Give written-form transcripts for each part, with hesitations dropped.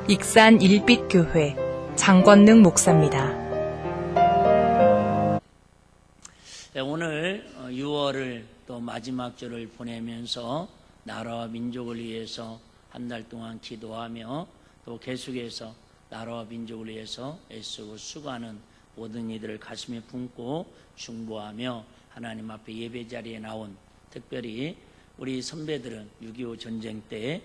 익산 일빛교회 장권능 목사입니다. 네, 오늘 6월을 또 마지막 주를 보내면서 나라와 민족을 위해서 한 달 동안 기도하며 또 계속해서 나라와 민족을 위해서 애쓰고 수고하는 모든 이들을 가슴에 품고 중보하며 하나님 앞에 예배 자리에 나온, 특별히 우리 선배들은 6.25 전쟁 때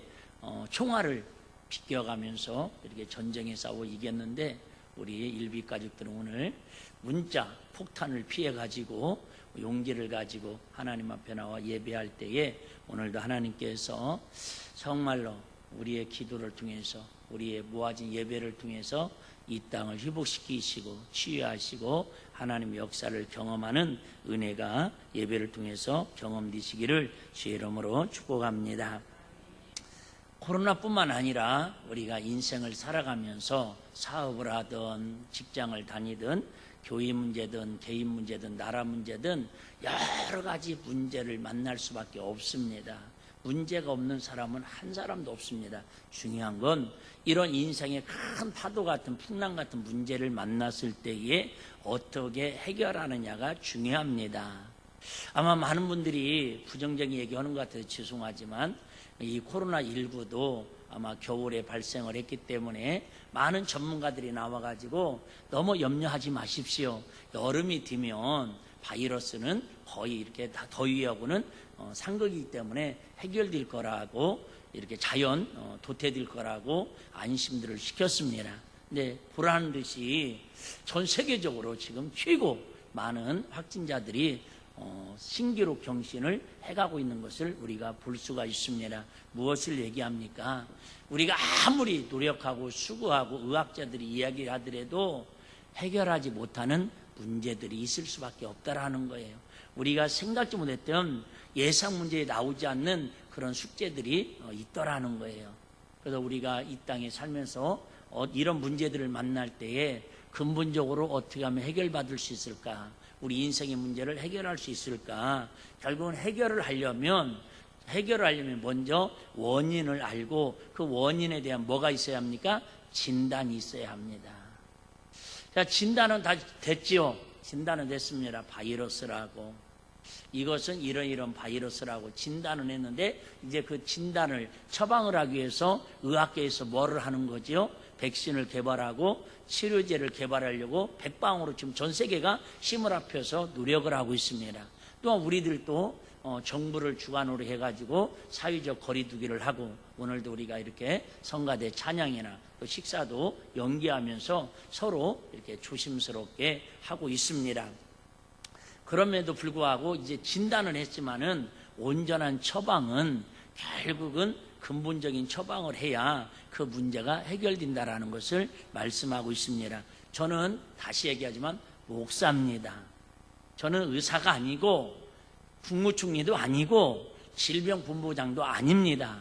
총알을 비껴가면서 이렇게 전쟁에 싸워 이겼는데, 우리 일비 가족들은 오늘 문자 폭탄을 피해 가지고 용기를 가지고 하나님 앞에 나와 예배할 때에 오늘도 하나님께서 정말로 우리의 기도를 통해서, 우리의 모아진 예배를 통해서 이 땅을 회복시키시고 치유하시고 하나님의 역사를 경험하는 은혜가 예배를 통해서 경험되시기를 주의 이름으로 축복합니다. 코로나뿐만 아니라 우리가 인생을 살아가면서 사업을 하든 직장을 다니든 교회 문제든 개인 문제든 나라 문제든 여러 가지 문제를 만날 수밖에 없습니다. 문제가 없는 사람은 한 사람도 없습니다. 중요한 건 이런 인생의 큰 파도 같은 풍랑 같은 문제를 만났을 때에 어떻게 해결하느냐가 중요합니다. 아마 많은 분들이 부정적인 얘기하는 것 같아서 죄송하지만 이 코로나19도 아마 겨울에 발생을 했기 때문에 많은 전문가들이 나와가지고 너무 염려하지 마십시오. 여름이 되면 바이러스는 거의 이렇게 다 더위하고는 상극이기 때문에 해결될 거라고, 이렇게 자연 도태될 거라고 안심들을 시켰습니다. 근데 보라는 듯이 전 세계적으로 지금 최고 많은 확진자들이 신기록 경신을 해가고 있는 것을 우리가 볼 수가 있습니다. 무엇을 얘기합니까? 우리가 아무리 노력하고 수고하고 의학자들이 이야기하더라도 해결하지 못하는 문제들이 있을 수밖에 없다라는 거예요. 우리가 생각지 못했던 예상 문제에 나오지 않는 그런 숙제들이 있더라는 거예요. 그래서 우리가 이 땅에 살면서 이런 문제들을 만날 때에 근본적으로 어떻게 하면 해결받을 수 있을까? 우리 인생의 문제를 해결할 수 있을까? 결국은 해결을 하려면 먼저 원인을 알고 그 원인에 대한 뭐가 있어야 합니까? 진단이 있어야 합니다. 자, 진단은 다 됐지요? 진단은 됐습니다. 바이러스라고. 이것은 이런 바이러스라고 진단을 했는데, 이제 그 진단을 처방을 하기 위해서 의학계에서 뭐를 하는 거죠? 백신을 개발하고 치료제를 개발하려고 백방으로 지금 전 세계가 힘을 합해서 노력을 하고 있습니다. 또한 우리들도 정부를 주관으로 해가지고 사회적 거리두기를 하고, 오늘도 우리가 이렇게 성가대 찬양이나 또 식사도 연기하면서 서로 이렇게 조심스럽게 하고 있습니다. 그럼에도 불구하고 이제 진단을 했지만은 온전한 처방은 결국은 근본적인 처방을 해야 그 문제가 해결된다라는 것을 말씀하고 있습니다. 저는 다시 얘기하지만 목사입니다. 저는 의사가 아니고 국무총리도 아니고 질병본부장도 아닙니다.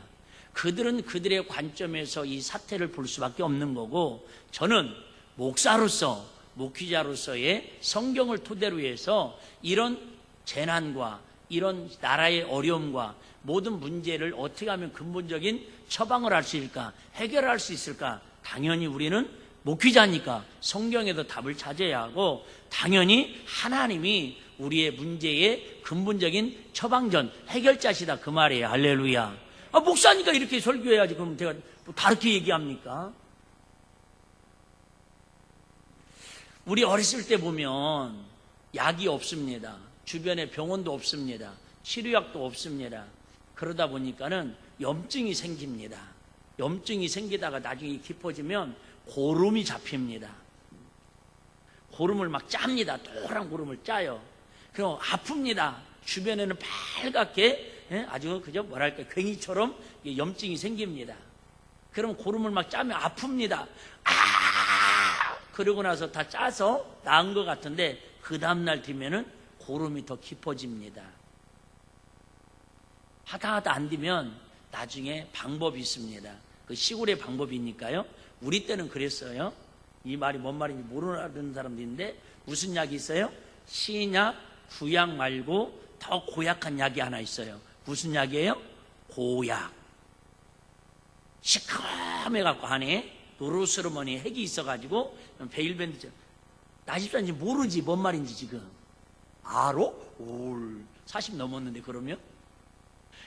그들은 그들의 관점에서 이 사태를 볼 수밖에 없는 거고, 저는 목사로서, 목회자로서의 성경을 토대로 해서 이런 재난과 이런 나라의 어려움과 모든 문제를 어떻게 하면 근본적인 처방을 할 수 있을까, 해결할 수 있을까? 당연히 우리는 목회자니까 성경에도 답을 찾아야 하고, 당연히 하나님이 우리의 문제의 근본적인 처방전, 해결자시다 그 말이에요. 할렐루야. 목사니까 이렇게 설교해야지. 그럼 제가 뭐 다르게 얘기합니까? 우리 어렸을 때 보면 약이 없습니다. 주변에 병원도 없습니다. 치료약도 없습니다. 그러다 보니까는 염증이 생깁니다. 염증이 생기다가 나중에 깊어지면 고름이 잡힙니다. 고름을 막 짭니다. 노란 고름을 짜요. 그럼 아픕니다. 주변에는 빨갛게 아주 그저 뭐랄까 괭이처럼 염증이 생깁니다. 그럼 고름을 막 짜면 아픕니다. 그러고 나서 다 짜서 나은 것 같은데 그 다음날 되면은 고름이 더 깊어집니다. 하다 안 되면 나중에 방법이 있습니다. 그 시골의 방법이니까요. 우리 때는 그랬어요. 이 말이 뭔 말인지 모르는 사람도 있는데, 무슨 약이 있어요? 신약, 구약 말고 더 고약한 약이 하나 있어요. 무슨 약이에요? 고약. 시커매갖고 안에 노로스로머니 핵이 있어가지고 베일밴드 나집사인지 모르지 뭔 말인지 지금 알아? 올 40 넘었는데 그러면?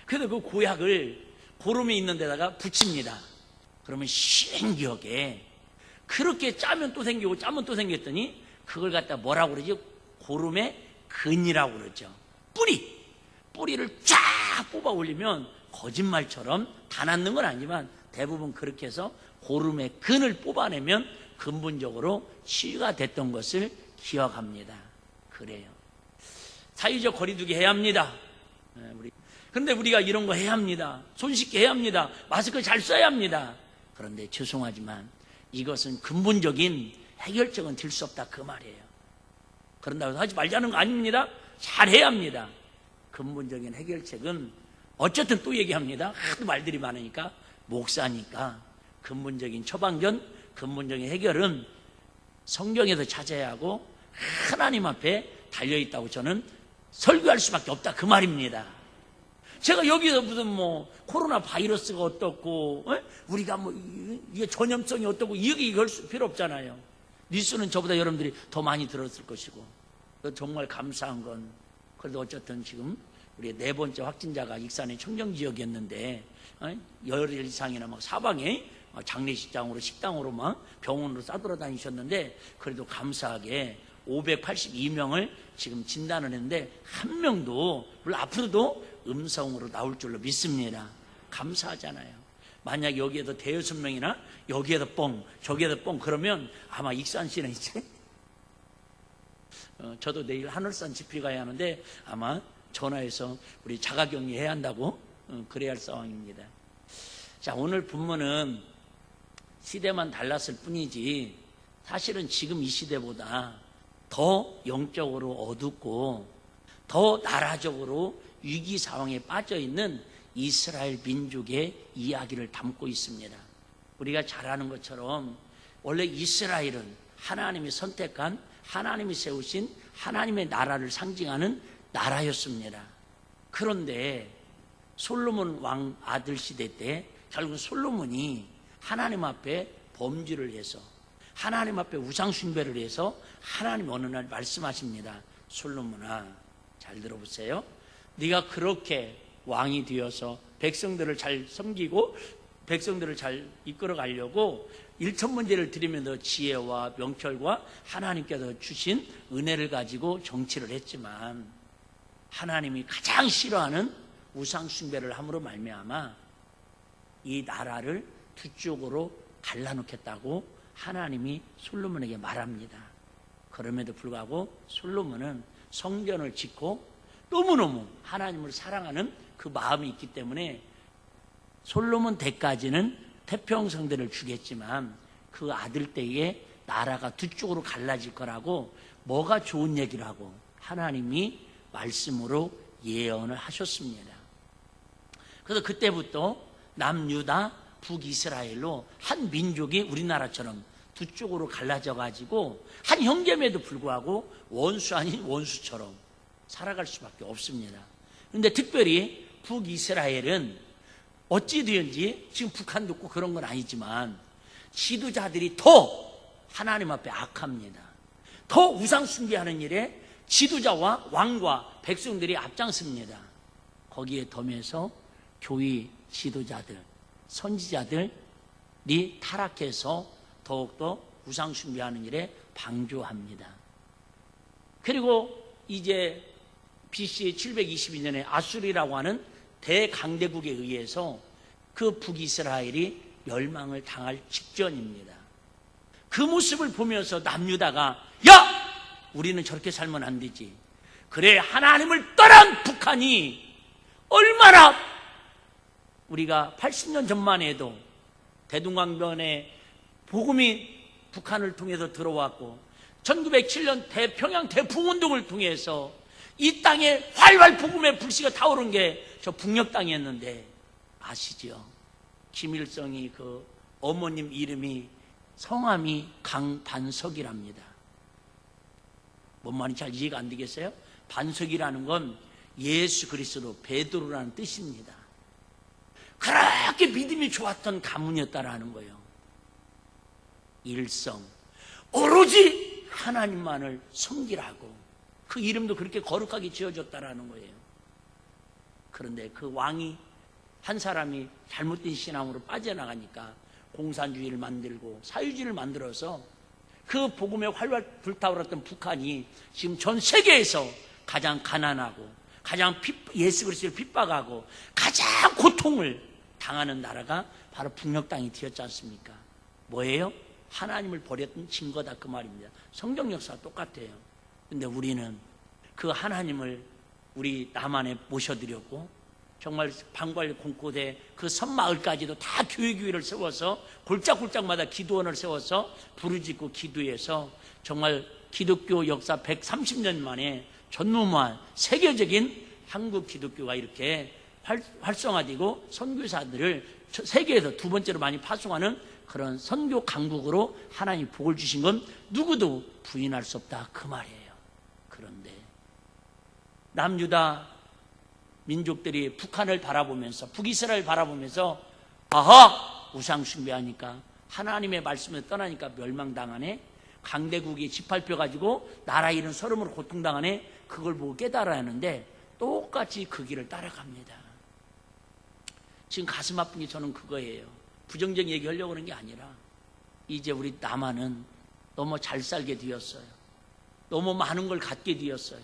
그래서 그 고약을 고름에 있는 데다가 붙입니다. 그러면 신기하게 그렇게 짜면 또 생기고 짜면 또 생겼더니 그걸 갖다 뭐라고 그러지? 고름의 근이라고 그러죠. 뿌리를 쫙 뽑아 올리면 거짓말처럼 다 낫는 건 아니지만 대부분 그렇게 해서 고름의 근을 뽑아내면 근본적으로 치유가 됐던 것을 기억합니다. 그래요. 사회적 거리두기 해야 합니다. 그런데 우리가 이런 거 해야 합니다. 손 씻게 해야 합니다. 마스크 잘 써야 합니다. 그런데 죄송하지만 이것은 근본적인 해결책은 될 수 없다 그 말이에요. 그런다고 해서 하지 말자는 거 아닙니다. 잘해야 합니다. 근본적인 해결책은 어쨌든 또 얘기합니다. 하도 말들이 많으니까 목사니까 근본적인 처방전, 근본적인 해결은 성경에서 찾아야 하고 하나님 앞에 달려있다고 저는 설교할 수밖에 없다 그 말입니다. 제가 여기서 무슨 코로나 바이러스가 어떻고 우리가 이게 전염성이 어떻고 이걸 필요 없잖아요. 뉴스는 저보다 여러분들이 더 많이 들었을 것이고 정말 감사한 건 그래도 어쨌든 지금 우리 4번째 확진자가 익산의 청정지역이었는데 열흘 이상이나 사방에 장례식장으로 식당으로 병원으로 싸돌아다니셨는데 그래도 감사하게 582명을 지금 진단을 했는데 한 명도 물론 앞으로도 음성으로 나올 줄로 믿습니다. 감사하잖아요. 만약 여기에도 대여섯 명이나 여기에도 뻥 저기에도 뻥 그러면 아마 익산시는 이제 저도 내일 하늘산 집회 가야 하는데 아마 전화해서 우리 자가격리 해야 한다고 그래야 할 상황입니다. 자, 오늘 본문은 시대만 달랐을 뿐이지 사실은 지금 이 시대보다 더 영적으로 어둡고 더 나라적으로 위기 상황에 빠져 있는 이스라엘 민족의 이야기를 담고 있습니다. 우리가 잘 아는 것처럼 원래 이스라엘은 하나님이 선택한 하나님이 세우신 하나님의 나라를 상징하는 나라였습니다. 그런데 솔로몬 왕 아들 시대 때 결국 솔로몬이 하나님 앞에 범죄를 해서 하나님 앞에 우상 숭배를 해서 하나님 어느 날 말씀하십니다. 솔로몬아 잘 들어보세요. 네가 그렇게 왕이 되어서 백성들을 잘 섬기고 백성들을 잘 이끌어 가려고 일천문제를 드리면서 지혜와 명철과 하나님께서 주신 은혜를 가지고 정치를 했지만 하나님이 가장 싫어하는 우상 숭배를 함으로 말미암아 이 나라를 두 쪽으로 갈라놓겠다고 하나님이 솔로몬에게 말합니다. 그럼에도 불구하고 솔로몬은 성전을 짓고 너무너무 하나님을 사랑하는 그 마음이 있기 때문에 솔로몬 때까지는 태평성대를 주겠지만 그 아들 때에 나라가 두 쪽으로 갈라질 거라고 뭐가 좋은 얘기를 하고 하나님이 말씀으로 예언을 하셨습니다. 그래서 그때부터 남유다 북이스라엘로 한 민족이 우리나라처럼 두 쪽으로 갈라져 가지고 한 형제임에도 불구하고 원수 아닌 원수처럼 살아갈 수밖에 없습니다. 그런데 특별히 북이스라엘은 어찌되었는지 지금 북한도 없고 그런 건 아니지만 지도자들이 더 하나님 앞에 악합니다. 더 우상 숭배하는 일에 지도자와 왕과 백성들이 앞장섭니다. 거기에 덤에서 교회 지도자들, 선지자들이 타락해서 더욱더 우상 숭배하는 일에 방조합니다. 그리고 이제 BC 722년에 아수리라고 하는 대강대국에 의해서 그 북이스라엘이 멸망을 당할 직전입니다. 그 모습을 보면서 남유다가 야! 우리는 저렇게 살면 안 되지. 그래 하나님을 떠난 북한이 얼마나 우리가 80년 전만 해도 대동강변에 복음이 북한을 통해서 들어왔고 1907년 대평양 대풍운동을 통해서 이 땅에 활활 복음의 불씨가 타오른 게 저 북녘 땅이었는데 아시죠? 김일성이 그 어머님 이름이 성함이 강반석이랍니다. 뭔 말인지 잘 이해가 안 되겠어요? 반석이라는 건 예수 그리스도 베드로라는 뜻입니다. 그렇게 믿음이 좋았던 가문이었다라는 거예요. 일성, 오로지 하나님만을 섬기라고. 그 이름도 그렇게 거룩하게 지어줬다라는 거예요. 그런데 그 왕이, 한 사람이 잘못된 신앙으로 빠져나가니까 공산주의를 만들고 사유주의를 만들어서 그 복음에 활활 불타오랐던 북한이 지금 전 세계에서 가장 가난하고 가장 예수 그리스도를 핍박하고 가장 고통을 당하는 나라가 바로 북녘 땅이 되었지 않습니까? 뭐예요? 하나님을 버렸던 증거다 그 말입니다. 성경 역사가 똑같아요. 근데 우리는 그 하나님을 우리 남한에 모셔드렸고, 정말 방과일 공고대 그 섬마을까지도 다 교회를 세워서 골짝골짝마다 기도원을 세워서 부르짖고 기도해서 정말 기독교 역사 130년 만에 전무후무한 세계적인 한국 기독교가 이렇게 활성화되고 선교사들을 세계에서 두 번째로 많이 파송하는 그런 선교 강국으로 하나님이 복을 주신 건 누구도 부인할 수 없다 그 말이에요. 그런데 남유다 민족들이 북한을 바라보면서, 북이스라엘 바라보면서 아하! 우상 숭배하니까, 하나님의 말씀을 떠나니까 멸망당하네, 강대국이 짓밟혀 가지고 나라 잃은 서름으로 고통당하네, 그걸 보고 깨달아야 하는데 똑같이 그 길을 따라갑니다. 지금 가슴 아픈 게 저는 그거예요. 부정적인 얘기하려고 그런 게 아니라 이제 우리 남한은 너무 잘 살게 되었어요. 너무 많은 걸 갖게 되었어요.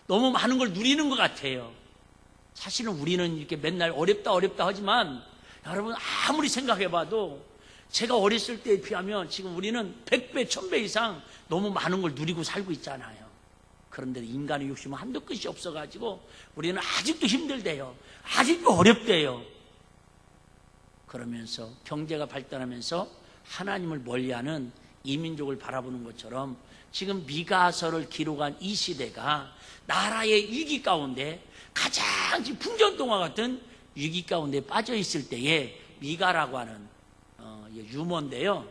너무 많은 걸 누리는 것 같아요. 사실은 우리는 이렇게 맨날 어렵다 하지만 여러분 아무리 생각해봐도 제가 어렸을 때에 비하면 지금 우리는 100배, 1000배 이상 너무 많은 걸 누리고 살고 있잖아요. 그런데 인간의 욕심은 한도 끝이 없어가지고 우리는 아직도 힘들대요. 아직도 어렵대요. 그러면서 경제가 발전하면서 하나님을 멀리하는 이민족을 바라보는 것처럼 지금 미가서를 기록한 이 시대가 나라의 위기 가운데 가장 지금 풍전동화 같은 위기 가운데 빠져 있을 때에 미가라고 하는 유머인데요.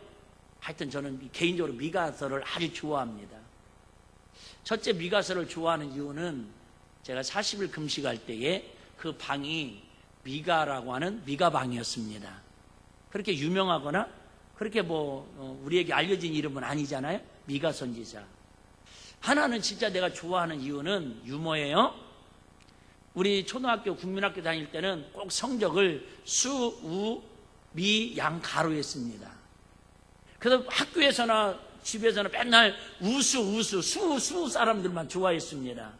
하여튼 저는 개인적으로 미가서를 아주 좋아합니다. 첫째, 미가서를 좋아하는 이유는 제가 40일 금식할 때에 그 방이 미가라고 하는 미가방이었습니다. 그렇게 유명하거나 그렇게 우리에게 알려진 이름은 아니잖아요. 미가 선지자. 하나는 진짜 내가 좋아하는 이유는 유머예요. 우리 초등학교 국민학교 다닐 때는 꼭 성적을 수, 우, 미, 양, 가로 했습니다. 그래서 학교에서나 집에서나 맨날 수 사람들만 좋아했습니다.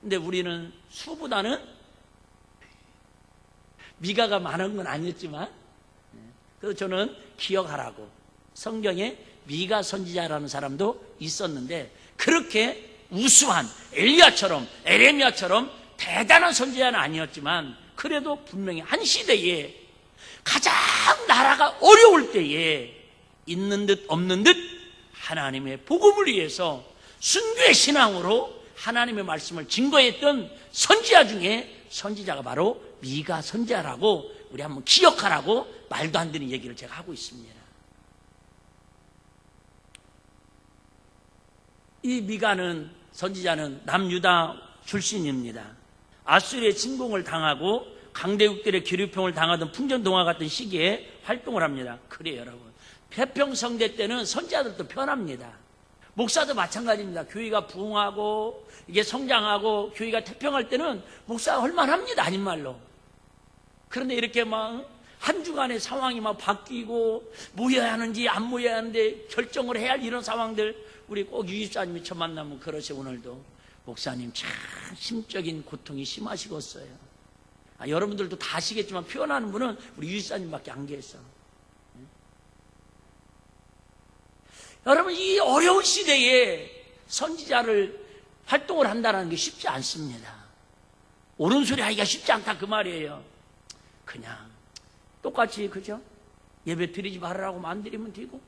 근데 우리는 수보다는 미가가 많은 건 아니었지만, 그래서 저는 기억하라고 성경에 미가 선지자라는 사람도 있었는데 그렇게 우수한 엘리야처럼 에레미야처럼 대단한 선지자는 아니었지만 그래도 분명히 한 시대에 가장 나라가 어려울 때에 있는 듯 없는 듯 하나님의 복음을 위해서 순교의 신앙으로 하나님의 말씀을 증거했던 선지자 중에 선지자가 바로 미가 선지자라고 우리 한번 기억하라고 말도 안 되는 얘기를 제가 하고 있습니다. 이 미가는 선지자는 남유다 출신입니다. 아수리의 침공을 당하고 강대국들의 기류평을 당하던 풍전동화 같은 시기에 활동을 합니다. 그래요 여러분, 태평성대 때는 선지자들도 편합니다. 목사도 마찬가지입니다. 교회가 부흥하고 이게 성장하고 교회가 태평할 때는 목사가 할만합니다. 아닌 말로. 그런데 이렇게 막 한 주간의 상황이 막 바뀌고 모여야 하는지 안 모여야 하는데 결정을 해야 할 이런 상황들, 우리 꼭 유집사님이 저 만나면 그러세요. 오늘도 목사님 참 심적인 고통이 심하시겠어요. 여러분들도 다 아시겠지만 표현하는 분은 우리 유집사님밖에 안 계셔. 여러분, 이 어려운 시대에 선지자를 활동을 한다는 게 쉽지 않습니다. 옳은 소리 하기가 쉽지 않다 그 말이에요. 그냥 똑같이, 그죠? 예배 드리지 말라고 안 드리면 되고,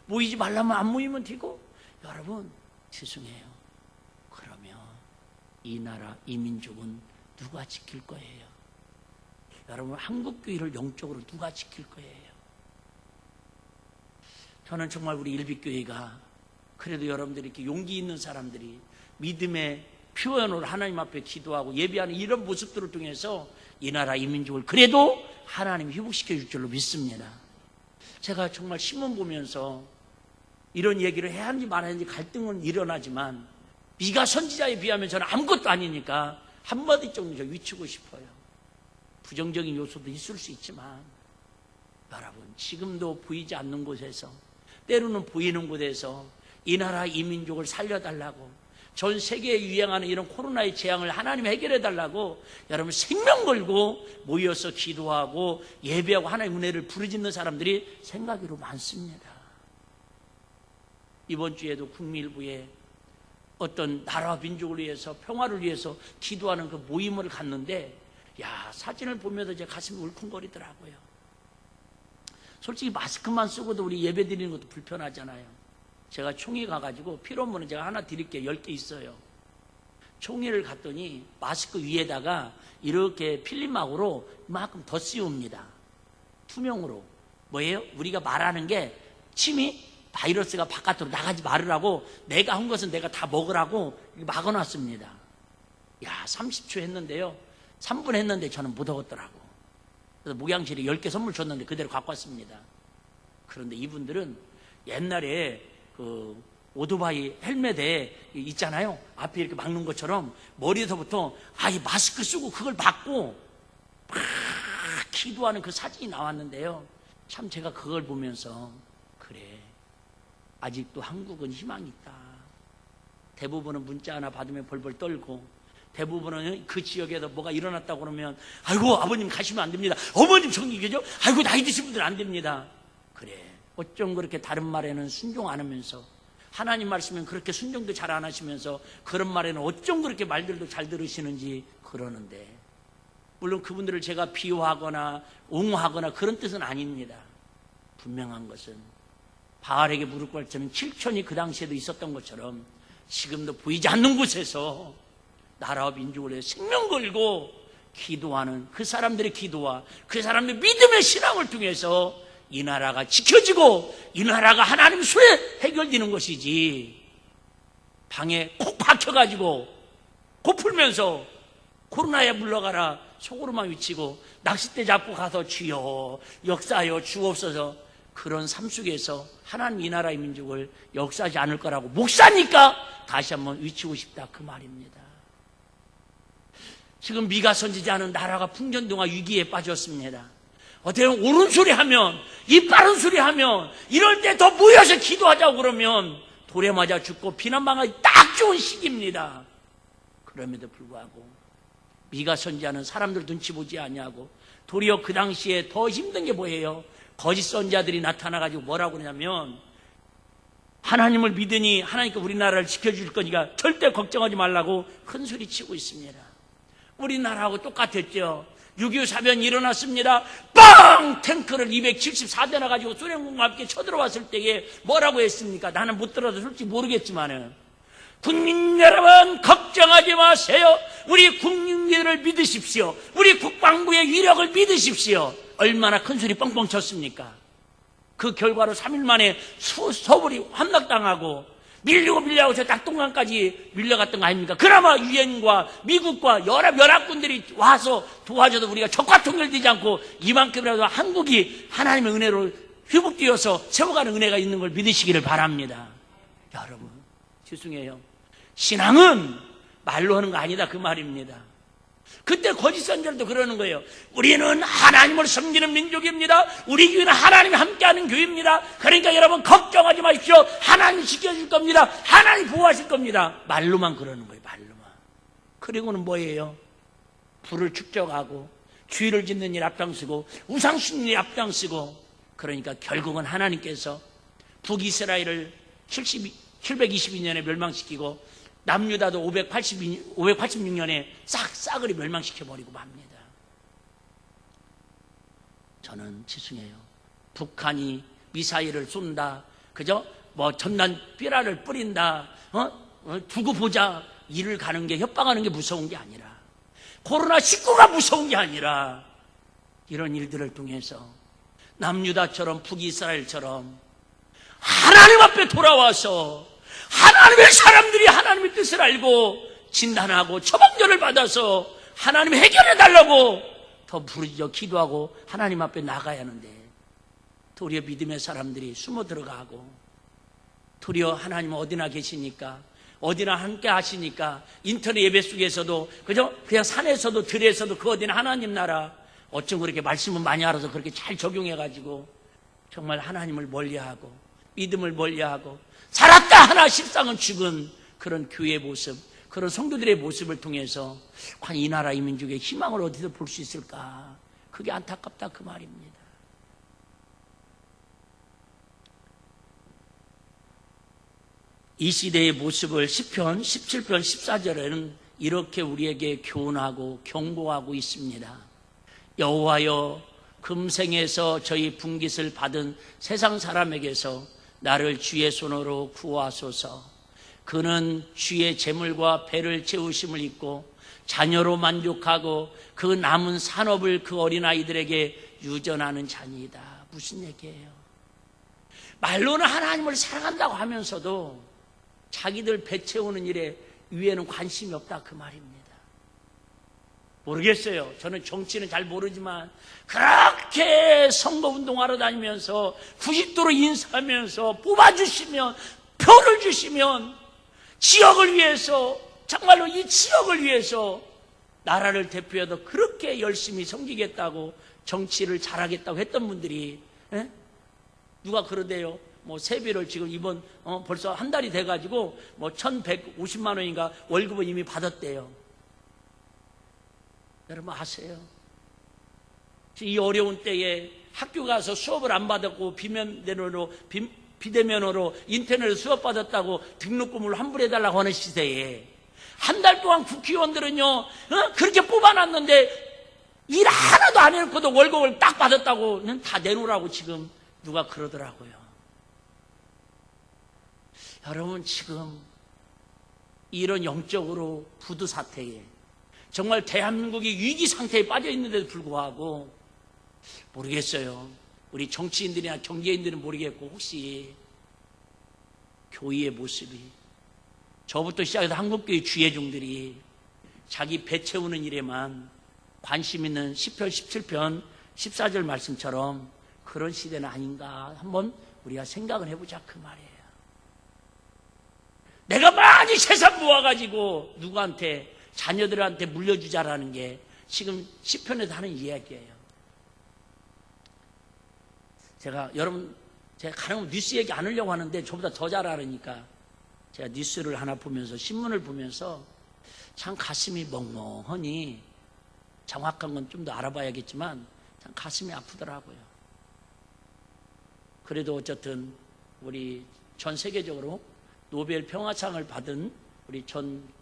모이지 말라면 안 모이면 되고. 여러분, 죄송해요. 그러면 이 나라, 이 민족은 누가 지킬 거예요? 여러분, 한국교회를 영적으로 누가 지킬 거예요? 저는 정말 우리 일빛교회가 그래도 여러분들이 이렇게 용기 있는 사람들이 믿음의 표현으로 하나님 앞에 기도하고 예배하는 이런 모습들을 통해서 이 나라 이 민족을 그래도 하나님이 회복시켜 줄 줄로 믿습니다. 제가 정말 신문 보면서 이런 얘기를 해야 하는지 말아야 하는지 갈등은 일어나지만 미가 선지자에 비하면 저는 아무것도 아니니까 한마디 정도 위치고 싶어요. 부정적인 요소도 있을 수 있지만 여러분, 지금도 보이지 않는 곳에서, 때로는 보이는 곳에서 이 나라 이 민족을 살려달라고, 전 세계에 유행하는 이런 코로나의 재앙을 하나님이 해결해달라고 여러분 생명 걸고 모여서 기도하고 예배하고 하나님의 은혜를 부르짖는 사람들이 생각으로 많습니다. 이번 주에도 국밀부에 어떤 나라와 민족을 위해서, 평화를 위해서 기도하는 그 모임을 갔는데, 사진을 보면서 제 가슴이 울컥거리더라고요. 솔직히 마스크만 쓰고도 우리 예배 드리는 것도 불편하잖아요. 제가 총회 가가지고 필요하면 제가 하나 드릴게요. 10개 있어요. 총회를 갔더니 마스크 위에다가 이렇게 필름막으로 이만큼 더 씌웁니다. 투명으로. 뭐예요? 우리가 말하는 게 침이 바이러스가 바깥으로 나가지 말으라고, 내가 한 것은 내가 다 먹으라고 막아놨습니다. 30초 했는데요. 3분 했는데 저는 못 먹었더라고. 그래서 목양실에 10개 선물 줬는데 그대로 갖고 왔습니다. 그런데 이분들은 옛날에 그 오토바이 헬멧에 있잖아요. 앞에 이렇게 막는 것처럼 머리에서부터 이 마스크 쓰고 그걸 막고 막 기도하는 그 사진이 나왔는데요. 참 제가 그걸 보면서, 그래, 아직도 한국은 희망이 있다. 대부분은 문자 하나 받으면 벌벌 떨고, 대부분은 그 지역에서 뭐가 일어났다고 그러면 아이고 아버님 가시면 안 됩니다. 어머님 정리 계죠? 아이고 나이 드신 분들 안 됩니다. 그래, 어쩜 그렇게 다른 말에는 순종 안 하면서, 하나님 말씀은 그렇게 순종도 잘 안 하시면서 그런 말에는 어쩜 그렇게 말들도 잘 들으시는지 그러는데, 물론 그분들을 제가 비호하거나 옹호하거나 그런 뜻은 아닙니다. 분명한 것은 바알에게 무릎 꿇자는 7천이 그 당시에도 있었던 것처럼 지금도 보이지 않는 곳에서 나라와 민족을 위해 생명 걸고 기도하는 그 사람들의 기도와 그 사람들의 믿음의 신앙을 통해서 이 나라가 지켜지고 이 나라가 하나님 손에 해결되는 것이지, 방에 콕 박혀가지고 코 풀면서 코로나에 물러가라 속으로만 외치고 낚싯대 잡고 가서 주여 역사하여 주옵소서, 그런 삶 속에서 하나님 이 나라의 민족을 역사하지 않을 거라고 목사니까 다시 한번 외치고 싶다, 그 말입니다. 지금 미가 선지자는 나라가 풍전등화 위기에 빠졌습니다. 어떻게 보면 옳은 소리 하면, 입 바른 소리 하면, 이럴 때 더 모여서 기도하자고 그러면 돌에 맞아 죽고 비난당하기 딱 좋은 시기입니다. 그럼에도 불구하고 미가 선지자는 사람들 눈치 보지 아니하고, 도리어 그 당시에 더 힘든 게 뭐예요? 거짓 선지자들이 나타나가지고 뭐라고 그러냐면, 하나님을 믿으니 하나님께 우리나라를 지켜줄 거니까 절대 걱정하지 말라고 큰 소리 치고 있습니다. 우리나라하고 똑같았죠. 6.25 사변이 일어났습니다. 빵! 탱크를 274대나 가지고 소련군과 함께 쳐들어왔을 때에 뭐라고 했습니까? 나는 못 들어서 솔직히 모르겠지만은, 국민 여러분 걱정하지 마세요. 우리 국민들을 믿으십시오. 우리 국방부의 위력을 믿으십시오. 얼마나 큰 소리 뻥뻥 쳤습니까? 그 결과로 3일 만에 서울이 함락당하고 밀리고 저 낙동강까지 밀려갔던 거 아닙니까? 그나마 유엔과 미국과 연합군들이 와서 도와줘도 우리가 적과 통일되지 않고 이만큼이라도 한국이 하나님의 은혜로 회복되어서 세워가는 은혜가 있는 걸 믿으시기를 바랍니다. 여러분, 죄송해요. 신앙은 말로 하는 거 아니다, 그 말입니다. 그때 거짓 선지자들도 그러는 거예요. 우리는 하나님을 섬기는 민족입니다. 우리 교회는 하나님이 함께하는 교회입니다. 그러니까 여러분 걱정하지 마십시오. 하나님 지켜줄 겁니다. 하나님 보호하실 겁니다. 말로만 그러는 거예요, 말로만. 그리고는 뭐예요? 불을 축적하고 주의를 짓는 일 앞장서고 우상숭배에 앞장서고, 그러니까 결국은 하나님께서 북이스라엘을 722년에 멸망시키고 남유다도 586년에 싸그리 멸망시켜버리고 맙니다. 저는 죄송해요. 북한이 미사일을 쏜다, 그죠? 전단 삐라를 뿌린다, 두고 보자, 일을 가는 게, 협박하는 게 무서운 게 아니라, 코로나19가 무서운 게 아니라, 이런 일들을 통해서 남유다처럼 북이스라엘처럼 하나님 앞에 돌아와서 하나님의 사람들이 하나님의 뜻을 알고 진단하고 처방전을 받아서 하나님 해결해달라고 더 부르짖어 기도하고 하나님 앞에 나가야 하는데, 도리어 믿음의 사람들이 숨어 들어가고 도리어 하나님은 어디나 계시니까, 어디나 함께 하시니까, 인터넷 예배 속에서도 그냥 산에서도 들에서도 그 어디나 하나님 나라, 어쩜 그렇게 말씀을 많이 알아서 그렇게 잘 적용해가지고 정말 하나님을 멀리하고 믿음을 멀리하고 살았다 하나 실상은 죽은 그런 교회의 모습, 그런 성도들의 모습을 통해서 과연 이 나라 이 민족의 희망을 어디서 볼 수 있을까? 그게 안타깝다 그 말입니다. 이 시대의 모습을 시편 17편 14절에는 이렇게 우리에게 교훈하고 경고하고 있습니다. 여호와여, 금생에서 저희 분깃을 받은 세상 사람에게서 나를 주의 손으로 구하소서. 그는 주의 재물과 배를 채우심을 입고 자녀로 만족하고 그 남은 산업을 그 어린아이들에게 유전하는 자니이다. 무슨 얘기예요? 말로는 하나님을 사랑한다고 하면서도 자기들 배 채우는 일에 위에는 관심이 없다 그 말입니다. 모르겠어요. 저는 정치는 잘 모르지만 그렇게 선거운동하러 다니면서 90도로 인사하면서 뽑아주시면, 표를 주시면 지역을 위해서, 정말로 이 지역을 위해서 나라를 대표해서 그렇게 열심히 섬기겠다고, 정치를 잘하겠다고 했던 분들이 누가 그러대요. 뭐 세비를 지금 이번 벌써 한 달이 돼가지고 뭐 1,150만 원인가 월급을 이미 받았대요. 여러분 아세요? 이 어려운 때에 학교 가서 수업을 안 받았고 비대면으로 인터넷으로 수업 받았다고 등록금을 환불해달라고 하는 시대에 한 달 동안 국회의원들은요 그렇게 뽑아놨는데 일 하나도 안 해놓고도 월급을 딱 받았다고 다 내놓으라고 지금 누가 그러더라고요. 여러분 지금 이런 영적으로 부도 사태에 정말 대한민국이 위기 상태에 빠져 있는데도 불구하고 모르겠어요. 우리 정치인들이나 경제인들은 모르겠고 혹시 교회의 모습이, 저부터 시작해서 한국교회 주예종들이 자기 배 채우는 일에만 관심 있는 시편 17편 14절 말씀처럼 그런 시대는 아닌가 한번 우리가 생각을 해보자 그 말이에요. 내가 많이 재산 모아가지고 누구한테, 자녀들한테 물려주자라는 게 지금 시편에서 하는 이야기예요. 제가 가능하면 뉴스 얘기 안 하려고 하는데 저보다 더 잘 알으니까 제가 뉴스를 하나 보면서, 신문을 보면서 참 가슴이 멍멍하니, 정확한 건 좀 더 알아봐야겠지만 참 가슴이 아프더라고요. 그래도 어쨌든 우리 전 세계적으로 노벨 평화상을 받은 우리 전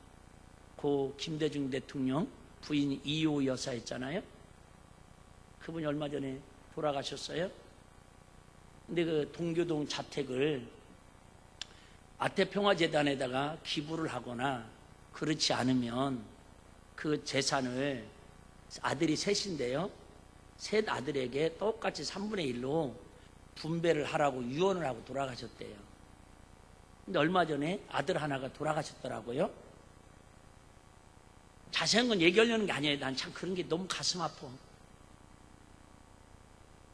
고 김대중 대통령 부인 이호 여사였잖아요. 그분이 얼마 전에 돌아가셨어요. 근데 그 동교동 자택을 아태평화재단에다가 기부를 하거나 그렇지 않으면 그 재산을, 아들이 셋인데요, 셋 아들에게 똑같이 3분의 1로 분배를 하라고 유언을 하고 돌아가셨대요. 근데 얼마 전에 아들 하나가 돌아가셨더라고요. 자세한 건 얘기하려는 게 아니에요. 난 참 그런 게 너무 가슴 아파.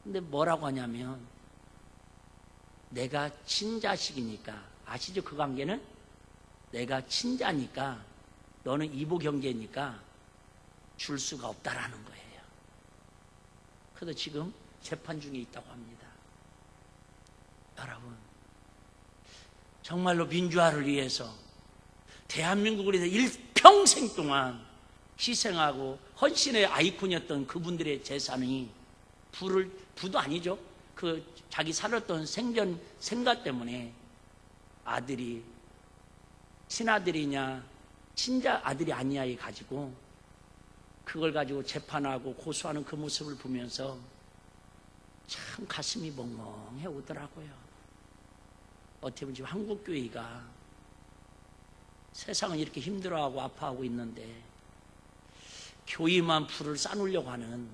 근데 뭐라고 하냐면, 내가 친자식이니까, 아시죠? 그 관계는? 내가 친자니까, 너는 이복 형제니까 줄 수가 없다라는 거예요. 그래서 지금 재판 중에 있다고 합니다. 여러분, 정말로 민주화를 위해서, 대한민국을 위해서 일평생 동안 희생하고 헌신의 아이콘이었던 그분들의 재산이 부도 아니죠. 그 자기 살았던 생각 때문에 아들이 친아들이냐 친자 아들이 아니냐 가지고 그걸 가지고 재판하고 고소하는 그 모습을 보면서 참 가슴이 멍멍해 오더라고요. 어떻게 보면 지금 한국교회가 세상은 이렇게 힘들어하고 아파하고 있는데 교회만 불을 싸놓으려고 하는,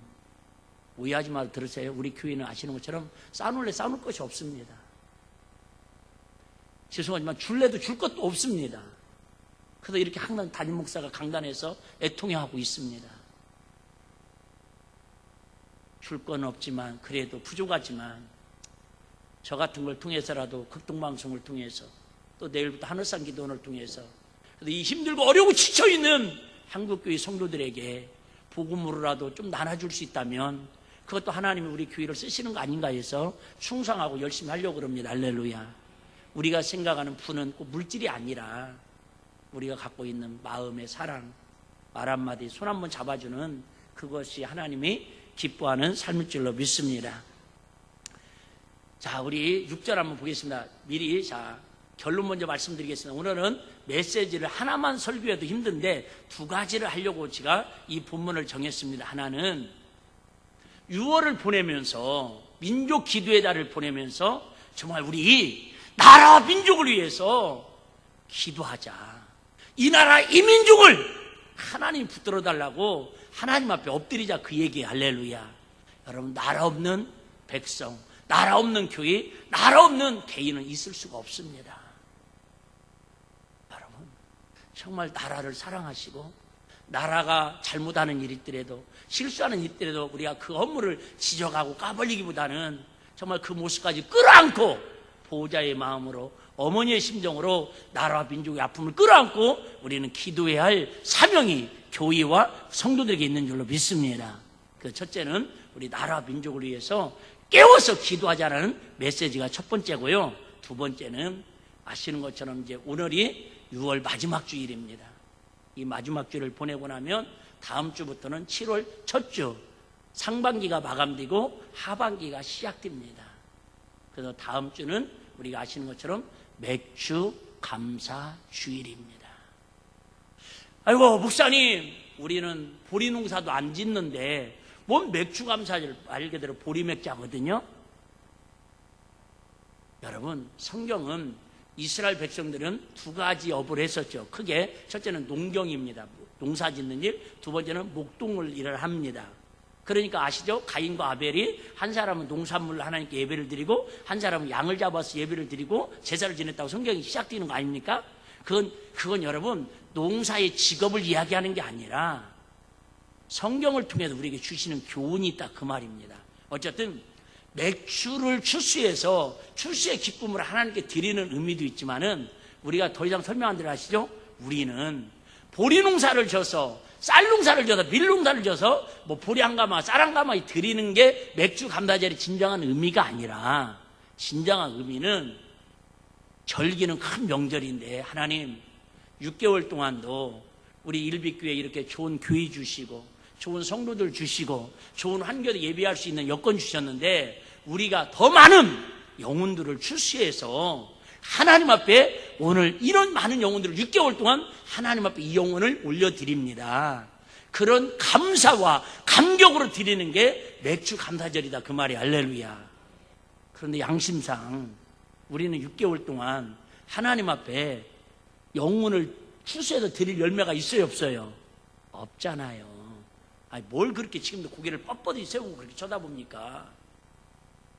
오해하지 말고 들으세요. 우리 교회는 아시는 것처럼 싸놓을 것이 없습니다. 죄송하지만 줄래도 줄 것도 없습니다. 그래서 이렇게 항상 담임 목사가 강단에서 애통해하고 있습니다. 줄 건 없지만, 그래도 부족하지만 저 같은 걸 통해서라도 극동방송을 통해서 또 내일부터 하늘산 기도원을 통해서 이 힘들고 어려우고 지쳐있는 한국교회 성도들에게 복음으로라도 좀 나눠줄 수 있다면 그것도 하나님이 우리 교회를 쓰시는 거 아닌가 해서 충성하고 열심히 하려고 그럽니다. 할렐루야. 우리가 생각하는 부는 꼭 물질이 아니라 우리가 갖고 있는 마음의 사랑, 말 한마디, 손 한번 잡아주는 그것이 하나님이 기뻐하는 삶일 줄로 믿습니다. 자, 우리 6절 한번 보겠습니다. 미리 결론 먼저 말씀드리겠습니다. 오늘은 메시지를 하나만 설교해도 힘든데 두 가지를 하려고 제가 이 본문을 정했습니다. 하나는 6월을 보내면서 민족 기도의 달을 보내면서 정말 우리 나라와 민족을 위해서 기도하자. 이 나라 이 민족을 하나님 붙들어 달라고 하나님 앞에 엎드리자, 그 얘기. 할렐루야. 여러분, 나라 없는 백성, 나라 없는 교회, 나라 없는 개인은 있을 수가 없습니다. 여러분, 정말 나라를 사랑하시고 나라가 잘못하는 일이 있더라도, 실수하는 일 있더라도 우리가 그 업무를 지적하고 까발리기보다는 정말 그 모습까지 끌어안고 보호자의 마음으로, 어머니의 심정으로 나라와 민족의 아픔을 끌어안고 우리는 기도해야 할 사명이 교회와 성도들에게 있는 줄로 믿습니다. 그 첫째는 우리 나라와 민족을 위해서 깨워서 기도하자는 메시지가 첫 번째고요. 두 번째는 아시는 것처럼 이제 오늘이 6월 마지막 주일입니다. 이 마지막 주일을 보내고 나면 다음 주부터는 7월 첫 주, 상반기가 마감되고 하반기가 시작됩니다. 그래서 다음 주는 우리가 아시는 것처럼 맥주 감사 주일입니다. 아이고, 목사님, 우리는 보리 농사도 안 짓는데 뭔 맥주 감사절, 말 그대로 보리 맥자거든요. 여러분, 성경은 이스라엘 백성들은 두 가지 업을 했었죠. 크게 첫째는 농경입니다. 농사 짓는 일. 두 번째는 목동을 일을 합니다. 그러니까 아시죠? 가인과 아벨이 한 사람은 농산물로 하나님께 예배를 드리고 한 사람은 양을 잡아서 예배를 드리고 제사를 지냈다고 성경이 시작되는 거 아닙니까? 그건 여러분 농사의 직업을 이야기하는 게 아니라 성경을 통해서 우리에게 주시는 교훈이 있다, 그 말입니다. 어쨌든 맥주를 출수해서 출수의 기쁨을 하나님께 드리는 의미도 있지만은 우리가 더 이상 설명 안 들어가시죠? 우리는 보리 농사를 져서, 쌀 농사를 져서, 밀 농사를 져서 뭐 보리 한 가마, 쌀 한 가마 드리는 게 맥주 감사절의 진정한 의미가 아니라, 진정한 의미는 절기는 큰 명절인데 하나님 6개월 동안도 우리 일빛교회 이렇게 좋은 교회 주시고 좋은 성도들 주시고 좋은 한교도 예배할 수 있는 여건 주셨는데 우리가 더 많은 영혼들을 출시해서 하나님 앞에 오늘 이런 많은 영혼들을 6개월 동안 하나님 앞에 이 영혼을 올려드립니다. 그런 감사와 감격으로 드리는 게 맥주 감사절이다, 그 말이. 할렐루야. 그런데 양심상 우리는 6개월 동안 하나님 앞에 영혼을 출시해서 드릴 열매가 있어요, 없어요? 없잖아요. 아니, 뭘 그렇게 지금도 고개를 뻣뻣이 세우고 그렇게 쳐다봅니까?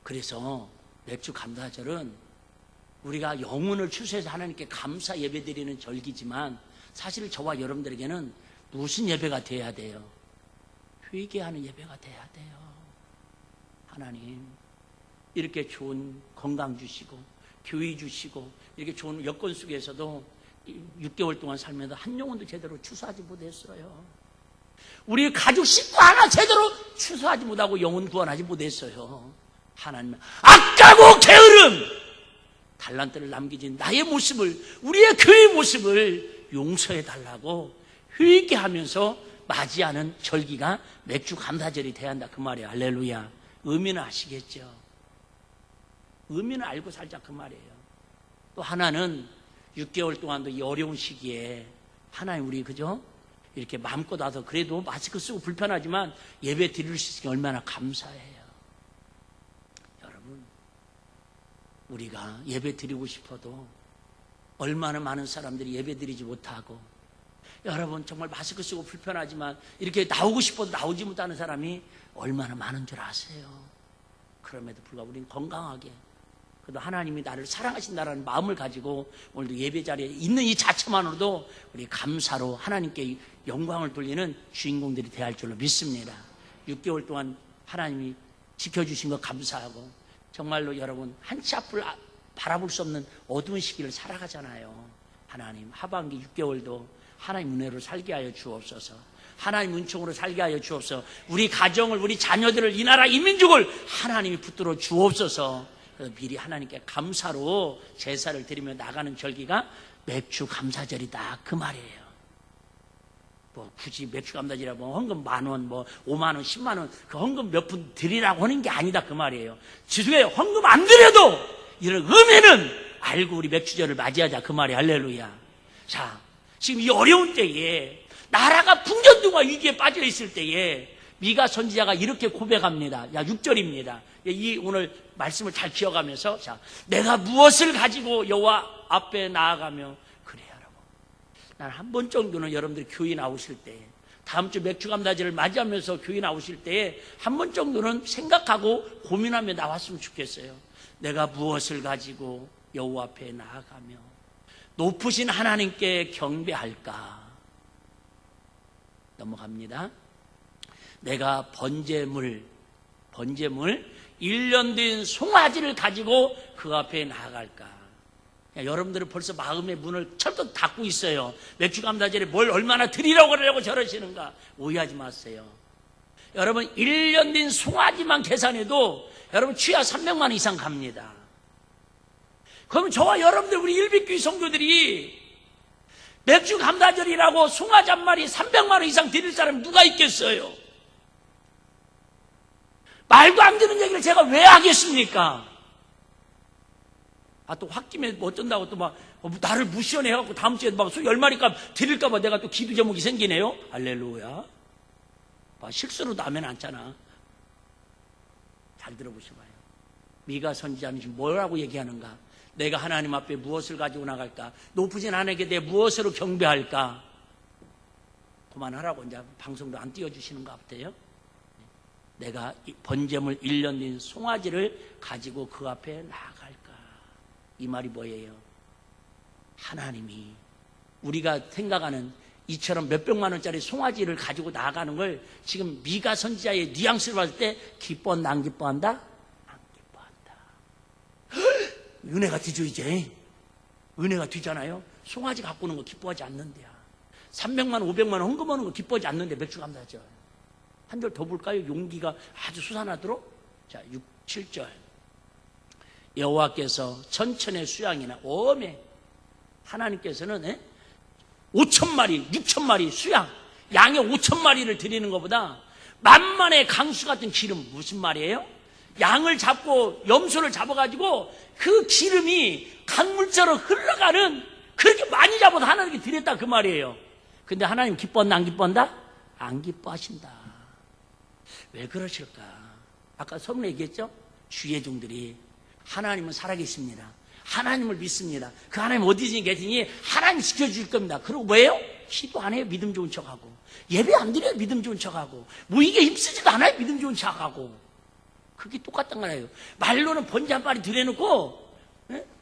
그래서 맥주 감사절은 우리가 영혼을 출시해서 하나님께 감사 예배 드리는 절기지만 사실 저와 여러분들에게는 무슨 예배가 돼야 돼요? 회개하는 예배가 돼야 돼요. 하나님, 이렇게 좋은 건강 주시고 교회 주시고 이렇게 좋은 여건 속에서도 6개월 동안 살면서 한 영혼도 제대로 추수하지 못했어요. 우리 가족 식구 하나 제대로 추수하지 못하고 영혼 구원하지 못했어요. 하나님, 악하고 게으름, 달란트를 남기진 나의 모습을, 우리의 교회의 모습을 용서해 달라고 회개하면서 맞이하는 절기가 맥주 감사절이 돼야 한다, 그 말이에요. 할렐루야. 의미는 아시겠죠? 의미는 알고 살자, 그 말이에요. 또 하나는 6개월 동안도 이 어려운 시기에 하나님, 우리 그죠? 이렇게 마음껏 와서 그래도 마스크 쓰고 불편하지만 예배 드릴 수 있으니 얼마나 감사해요. 여러분, 우리가 예배 드리고 싶어도 얼마나 많은 사람들이 예배 드리지 못하고, 여러분 정말 마스크 쓰고 불편하지만 이렇게 나오고 싶어도 나오지 못하는 사람이 얼마나 많은 줄 아세요? 그럼에도 불구하고 우리는 건강하게, 그래도 하나님이 나를 사랑하신다는 마음을 가지고 오늘도 예배 자리에 있는 이 자체만으로도 우리 감사로 하나님께 영광을 돌리는 주인공들이 되어야 할 줄로 믿습니다. 6개월 동안 하나님이 지켜주신 것 감사하고, 정말로 여러분 한치 앞을 바라볼 수 없는 어두운 시기를 살아가잖아요. 하나님, 하반기 6개월도 하나님 은혜로 살게 하여 주옵소서. 하나님 은총으로 살게 하여 주옵소서. 우리 가정을, 우리 자녀들을, 이 나라, 이 민족을 하나님이 붙들어 주옵소서. 그래서 미리 하나님께 감사로 제사를 드리며 나가는 절기가 맥주 감사절이다, 그 말이에요. 뭐 굳이 맥주 감사절이라 뭐 헌금 10,000원, 뭐 50,000원, 100,000원 그 헌금 몇 푼 드리라고 하는 게 아니다, 그 말이에요. 지중에 헌금 안 드려도 이런 의미는 알고 우리 맥주절을 맞이하자, 그 말이 할렐루야. 자, 지금 이 어려운 때에 나라가 풍전등화 위기에 빠져 있을 때에 미가 선지자가 이렇게 고백합니다. 6절입니다. 이 오늘 말씀을 잘 기억하면서, 자, 내가 무엇을 가지고 여호와 앞에 나아가며 그래야 하라고. 난 한 번 정도는 여러분들이 교회 나오실 때, 다음 주 맥주 감사절을 맞이하면서 교회 나오실 때에 한 번 정도는 생각하고 고민하며 나왔으면 좋겠어요. 내가 무엇을 가지고 여호와 앞에 나아가며 높으신 하나님께 경배할까? 넘어갑니다. 내가 번제물 1년 된 송아지를 가지고 그 앞에 나아갈까? 여러분들은 벌써 마음의 문을 철떡 닫고 있어요. 맥주 감사절에 뭘 얼마나 드리려고 그러려고 저러시는가? 오해하지 마세요. 여러분, 1년 된 송아지만 계산해도 여러분 취하 300만 원 이상 갑니다. 그러면 저와 여러분들, 우리 일빛교회 성도들이 맥주 감사절이라고 송아지 한 마리 300만 원 이상 드릴 사람이 누가 있겠어요? 말도 안 되는 얘기를 제가 왜 하겠습니까? 또 홧김에 뭐 어쩐다고 또 막 나를 무시하네 해갖고 다음 주에 막 소 10마리값 드릴까봐 내가 또 기도 제목이 생기네요. 할렐루야. 실수로도 하면 않잖아. 잘 들어보셔봐요. 미가 선지자는 지금 뭐라고 얘기하는가? 내가 하나님 앞에 무엇을 가지고 나갈까? 높으신 하나님께 내 무엇으로 경배할까? 그만하라고 이제 방송도 안 띄워주시는 것 같아요. 내가 번제물 1년 된 송아지를 가지고 그 앞에 나아갈까? 이 말이 뭐예요? 하나님이 우리가 생각하는 이처럼 몇백만 원짜리 송아지를 가지고 나아가는 걸 지금 미가 선지자의 뉘앙스를 봤을 때 기뻐한다, 안 기뻐한다? 안 기뻐한다. 은혜가 뒤죠, 이제. 은혜가 뒤잖아요. 송아지 갖고 오는 거 기뻐하지 않는데요. 300만 원, 500만 원 헌금하는 거 기뻐하지 않는데 맥주 감사죠. 한 절 더 볼까요? 용기가 아주 수산하도록. 자, 6, 7절. 여호와께서 천천의 수양이나 오메, 하나님께서는 5,000마리, 6,000마리 수양, 양의 5,000마리를 드리는 것보다 만만의 강수 같은 기름, 무슨 말이에요? 양을 잡고 염소를 잡아가지고 그 기름이 강물처럼 흘러가는, 그렇게 많이 잡아도 하나님께 드렸다, 그 말이에요. 근데 하나님 기뻐한다, 안 기뻐한다? 안 기뻐하신다. 왜 그러실까? 아까 설문에 얘기했죠? 주의 종들이 하나님은 살아계십니다. 하나님을 믿습니다. 그 하나님 어디든지 계시니 하나님 지켜줄 겁니다. 그리고 뭐예요? 기도 안 해요. 믿음 좋은 척하고. 예배 안 드려요. 믿음 좋은 척하고. 뭐 이게 힘쓰지도 않아요. 믿음 좋은 척하고. 그게 똑같단 거예요. 말로는 번제 한 마리 드려놓고,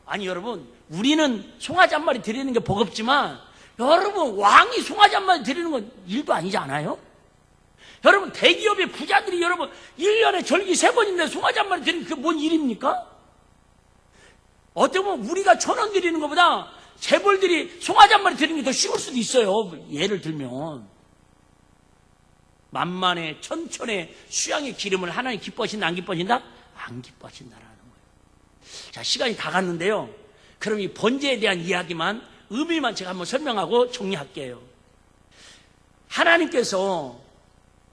아니 여러분, 우리는 송아지 한 마리 드리는 게 버겁지만 여러분, 왕이 송아지 한 마리 드리는 건 일도 아니지 않아요? 여러분, 대기업의 부자들이 여러분 1년에 절기 3번인데 송아지 한 마리 드리는 게 그게 뭔 일입니까? 어떻게 보면 우리가 1,000원 드리는 것보다 재벌들이 송아지 한 마리 드리는 게 더 쉬울 수도 있어요. 예를 들면 만만의 천천의 수양의 기름을 하나님 기뻐하신다, 안 기뻐하신다? 안 기뻐하신다라는 거예요. 자, 시간이 다 갔는데요. 그럼 이 번제에 대한 이야기만, 의미만 제가 한번 설명하고 정리할게요. 하나님께서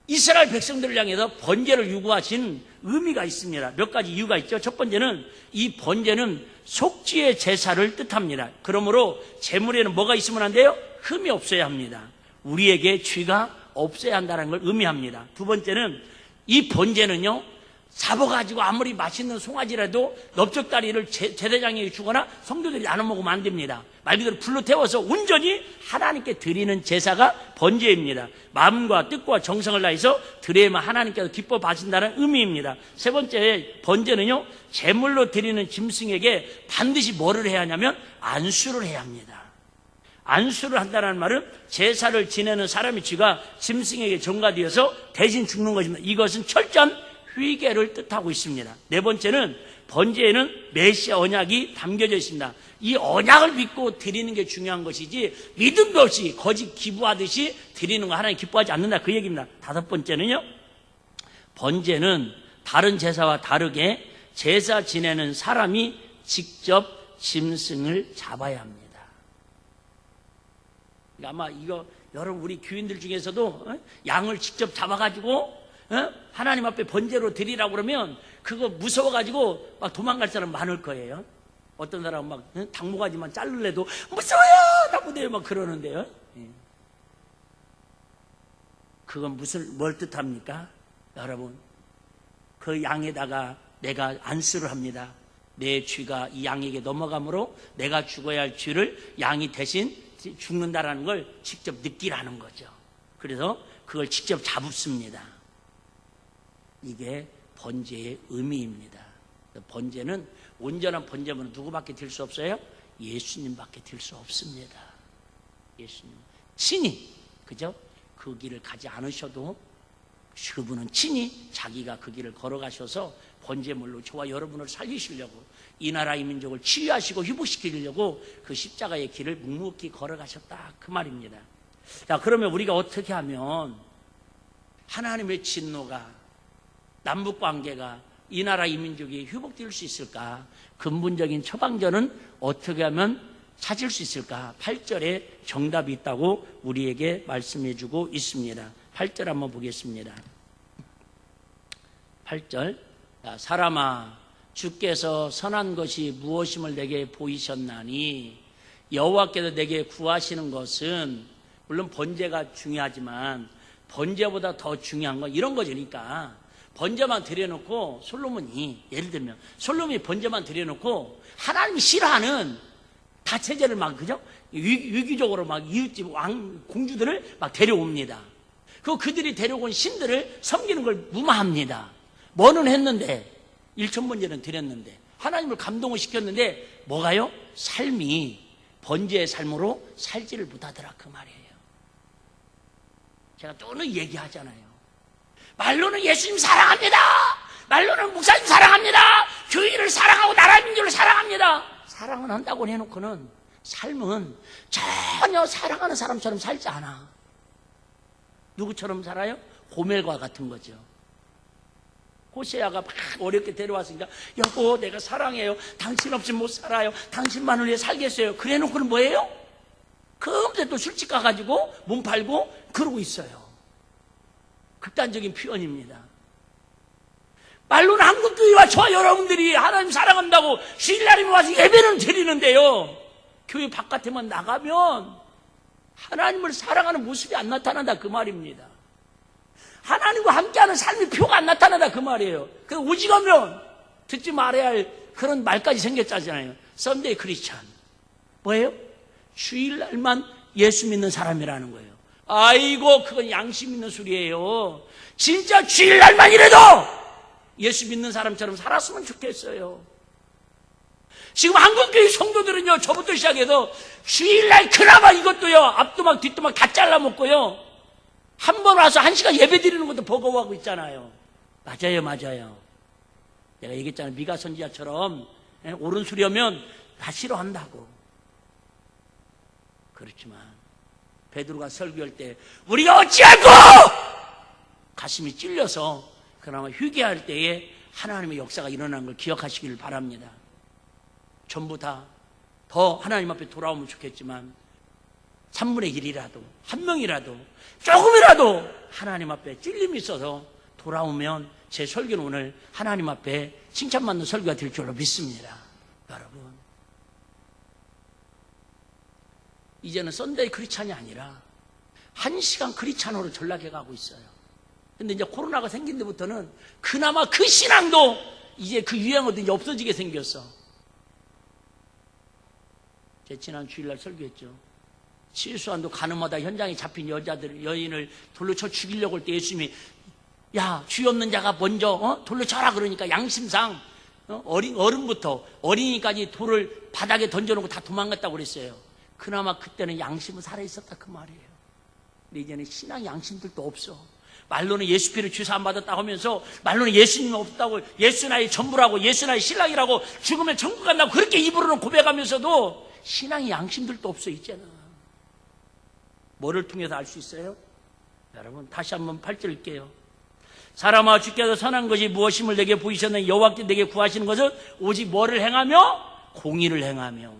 이스라엘 백성들을 향해서 번제를 요구하신 의미가 있습니다. 몇 가지 이유가 있죠. 첫 번째는 이 번제는 속죄의 제사를 뜻합니다. 그러므로 제물에는 뭐가 있으면 안 돼요? 흠이 없어야 합니다. 우리에게 죄가 없어야 한다는 걸 의미합니다. 두 번째는 이 번제는요, 잡아가지고 아무리 맛있는 송아지라도 넓적다리를 제사장에게 주거나 성도들이 나눠 먹으면 안 됩니다. 말 그대로 불로 태워서 온전히 하나님께 드리는 제사가 번제입니다. 마음과 뜻과 정성을 다해서 드려야만 하나님께서 기뻐 받으신다는 의미입니다. 세 번째 번제는요, 제물로 드리는 짐승에게 반드시 뭐를 해야 하냐면 안수를 해야 합니다. 안수를 한다는 말은 제사를 지내는 사람의 죄가 짐승에게 전가되어서 대신 죽는 것입니다. 이것은 철저한 회개를 뜻하고 있습니다. 네 번째는 번제에는 메시아 언약이 담겨져 있습니다. 이 언약을 믿고 드리는 게 중요한 것이지 믿음도 없이 거짓 기부하듯이 드리는 거 하나님 기뻐하지 않는다 그 얘기입니다. 다섯 번째는요, 번제는 다른 제사와 다르게 제사 지내는 사람이 직접 짐승을 잡아야 합니다. 아마 이거 여러분 우리 교인들 중에서도 양을 직접 잡아가지고 하나님 앞에 번제로 드리라고 그러면 그거 무서워가지고 막 도망갈 사람 많을 거예요. 어떤 사람은 막 닭모가지만 자르래도 무서워요 나쁘대요 막 그러는데요. 그건 뭘 뜻합니까? 여러분, 그 양에다가 내가 안수를 합니다. 내 죄가 이 양에게 넘어가므로 내가 죽어야 할 죄를 양이 대신 죽는다라는 걸 직접 느끼라는 거죠. 그래서 그걸 직접 잡습니다. 이게 번제의 의미입니다. 번제는 온전한 번제물은 누구밖에 들 수 없어요? 예수님밖에 들 수 없습니다. 예수님 친히, 그죠? 그 길을 가지 않으셔도 그분은 친히 자기가 그 길을 걸어가셔서 번제물로 저와 여러분을 살리시려고, 이 나라 이 민족을 치유하시고 회복시키려고 그 십자가의 길을 묵묵히 걸어가셨다 그 말입니다. 자, 그러면 우리가 어떻게 하면 하나님의 진노가, 남북관계가, 이 나라 이 민족이 회복될 수 있을까? 근본적인 처방전은 어떻게 하면 찾을 수 있을까? 8절에 정답이 있다고 우리에게 말씀해 주고 있습니다. 8절 한번 보겠습니다. 8절, 사람아 주께서 선한 것이 무엇임을 내게 보이셨나니, 여호와께서 내게 구하시는 것은, 물론 번제가 중요하지만 번제보다 더 중요한 건 이런 거죠. 그러니까 번제만 드려놓고 솔로몬이, 예를 들면 솔로몬이 번제만 드려놓고 하나님이 싫어하는 다체제를 막, 그죠? 위기적으로 막 이웃집 공주들을 막 데려옵니다. 그들이 데려온 신들을 섬기는 걸 무마합니다. 뭐는 했는데, 1,000번제는 드렸는데, 하나님을 감동을 시켰는데, 뭐가요? 삶이 번제의 삶으로 살지를 못하더라 그 말이에요. 제가 또 오늘 얘기하잖아요. 말로는 예수님 사랑합니다. 말로는 목사님 사랑합니다. 교회를 사랑하고 나라 민족을 사랑합니다. 사랑은 한다고 해놓고는 삶은 전혀 사랑하는 사람처럼 살지 않아. 누구처럼 살아요? 고멜과 같은 거죠. 호세아가 막 어렵게 데려왔으니까, 여보 내가 사랑해요, 당신 없이 못 살아요, 당신만을 위해 살겠어요. 그래 놓고는 뭐예요? 금세 또 술집 가가지고 몸 팔고 그러고 있어요. 극단적인 표현입니다. 말로는 한국교회와 저와 여러분들이 하나님 사랑한다고 주일날이면 와서 예배는 드리는데요, 교회 바깥에만 나가면 하나님을 사랑하는 모습이 안 나타난다 그 말입니다. 하나님과 함께하는 삶의 표가 안 나타난다 그 말이에요. 그 오직하면 듣지 말아야 할 그런 말까지 생겼잖아요. 썬데이 크리스찬. 뭐예요? 주일날만 예수 믿는 사람이라는 거예요. 아이고, 그건 양심 있는 소리예요. 진짜 주일날만이라도 예수 믿는 사람처럼 살았으면 좋겠어요. 지금 한국교회 성도들은요, 저부터 시작해서 주일날 그나마 이것도요, 앞도막 뒷도막 다 잘라먹고요, 한 번 와서 1시간 예배 드리는 것도 버거워하고 있잖아요. 맞아요. 내가 얘기했잖아요. 미가 선지자처럼 옳은 소리 하면 다 싫어한다고. 그렇지만 베드로가 설교할 때 우리가 어찌하고 가슴이 찔려서 그나마 회개할 때에 하나님의 역사가 일어나는 걸 기억하시기를 바랍니다. 전부 다 더 하나님 앞에 돌아오면 좋겠지만 3분의 1이라도, 한 명이라도, 조금이라도 하나님 앞에 찔림이 있어서 돌아오면 제 설교는 오늘 하나님 앞에 칭찬받는 설교가 될 줄로 믿습니다. 여러분, 이제는 썬데이 크리스찬이 아니라 1시간 크리스찬으로 전락해 가고 있어요. 근데 이제 코로나가 생긴 데부터는 그나마 그 신앙도 이제 그 유행어도 이제 없어지게 생겼어. 제 지난 주일날 설교했죠. 실수한도 가늠하다 현장에 잡힌 여인을 돌로 쳐 죽이려고 할 때 예수님이, 야, 죄 없는 자가 먼저 돌로 쳐라 그러니까 양심상 어른부터 어린이까지 돌을 바닥에 던져놓고 다 도망갔다고 그랬어요. 그나마 그때는 양심은 살아있었다 그 말이에요. 근데 이제는 신앙 양심들도 없어. 말로는 예수 피로 주사 안 받았다고 하면서 말로는 예수님 없다고, 예수 나의 전부라고, 예수 나의 신랑이라고, 죽으면 천국 간다고 그렇게 입으로는 고백하면서도 신앙의 양심들도 없어 있잖아. 뭐를 통해서 알 수 있어요? 여러분 다시 한번 8절 읽게요. 사람아 주께서 선한 것이 무엇임을 내게 보이셨느니 여호와께 내게 구하시는 것은 오직 뭐를 행하며? 공의를 행하며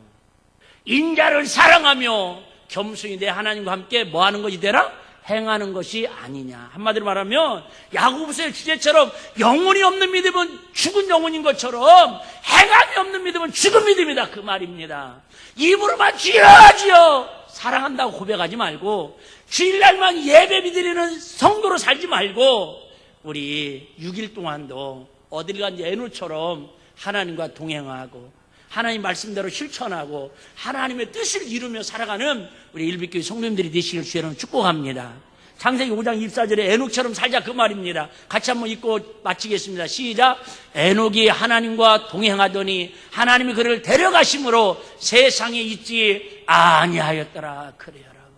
인자를 사랑하며 겸손히 내 하나님과 함께 뭐 하는 것이 되라? 행하는 것이 아니냐. 한마디로 말하면 야고보서의 주제처럼 영혼이 없는 믿음은 죽은 영혼인 것처럼 행함이 없는 믿음은 죽은 믿음이다 그 말입니다. 입으로만 주여 주여 사랑한다고 고백하지 말고 주일날만 예배 드리는 성도로 살지 말고 우리 6일 동안도 어딜 간지 애누처럼 하나님과 동행하고 하나님 말씀대로 실천하고 하나님의 뜻을 이루며 살아가는 우리 일빛교회 성도님들이 되시길 주여는 축복합니다. 창세기 5장 24절에 에녹처럼 살자 그 말입니다. 같이 한번 읽고 마치겠습니다. 시작. 에녹이 하나님과 동행하더니 하나님이 그를 데려가심으로 세상에 있지 아니하였더라. 그래요 여러분.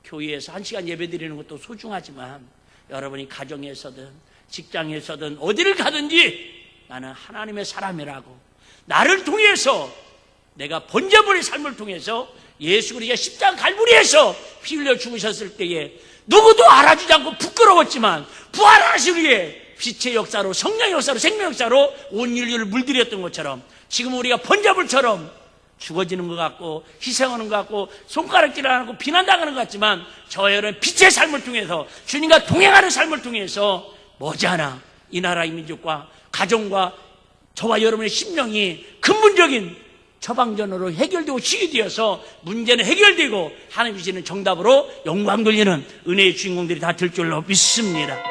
교회에서 1시간 예배드리는 것도 소중하지만 여러분이 가정에서든 직장에서든 어디를 가든지 나는 하나님의 사람이라고 나를 통해서 내가 번져버린 삶을 통해서 예수 그리스도가 십자가 갈무리에서 피 흘려 죽으셨을 때에 누구도 알아주지 않고 부끄러웠지만 부활하신 후에 빛의 역사로 성령의 역사로 생명의 역사로 온 인류를 물들였던 것처럼 지금 우리가 번져불처럼 죽어지는 것 같고 희생하는 것 같고 손가락질 안 하고 비난당하는 것 같지만 저 여러분 빛의 삶을 통해서 주님과 동행하는 삶을 통해서 머지않아 이 나라의 민족과 가정과 저와 여러분의 심령이 근본적인 처방전으로 해결되고 치유되어서 문제는 해결되고 하나님 주시는 정답으로 영광 돌리는 은혜의 주인공들이 다 될 줄로 믿습니다.